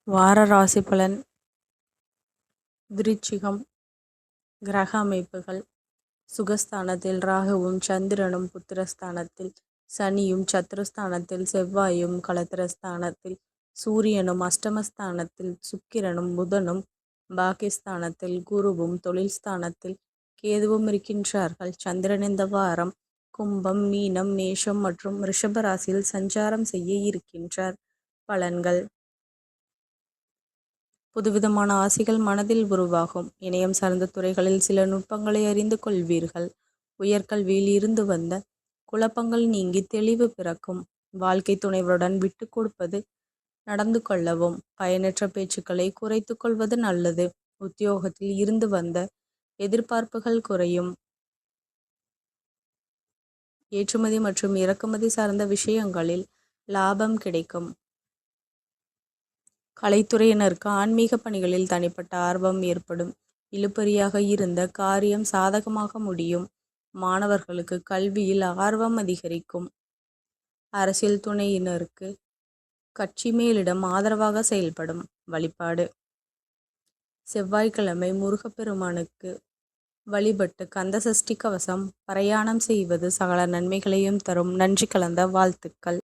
வார ராசி பலன். விருச்சிகம். கிரக அமைப்புகள். சுகஸ்தானத்தில் ராகுவும் சந்திரனும் புத்திரஸ்தானத்தில், சனியும் சத்ருஸ்தானத்தில், செவ்வாயும் களத்திரஸ்தானத்தில், சூரியனும் அஷ்டமஸ்தானத்தில், சுக்கிரனும் புதனும் பாகிஸ்தானத்தில், குருவும் தொழில் ஸ்தானத்தில், கேதுவும் இருக்கின்றார்கள். சந்திரன் இந்த வாரம் கும்பம், மீனம், மேஷம் மற்றும் ரிஷப ராசியில் சஞ்சாரம் செய்ய இருக்கின்றார். பலன்கள். புதுவிதமான ஆசைகள் மனதில் உருவாகும். இணையம் சார்ந்த துறைகளில் சில நுட்பங்களை அறிந்து கொள்வீர்கள். உயர்கல்வியில் இருந்து வந்த குழப்பங்கள் நீங்கி தெளிவு பிறக்கும். வாழ்க்கை துணைவருடன் விட்டு கொடுப்பது, நடந்து கொள்ளவும். பயனற்ற பேச்சுக்களை குறைத்து கொள்வது நல்லது. உத்தியோகத்தில் இருந்து வந்த எதிர்பார்ப்புகள் குறையும். ஏற்றுமதி மற்றும் இறக்குமதி சார்ந்த விஷயங்களில் லாபம் கிடைக்கும். கலைத்துறையினருக்கு ஆன்மீக பணிகளில் தனிப்பட்ட ஆர்வம் ஏற்படும். இழுபறியாக இருந்த காரியம் சாதகமாக முடியும். மாணவர்களுக்கு கல்வியில் ஆர்வம் அதிகரிக்கும். அரசியல் துணையினருக்கு கட்சி மேலிடம் ஆதரவாக செயல்படும். வழிபாடு. செவ்வாய்க்கிழமை முருகப்பெருமானுக்கு வழிபட்டு கந்த சஷ்டி கவசம் பாராயணம் செய்வது சகல நன்மைகளையும் தரும். நன்றி கலந்த வாழ்த்துக்கள்.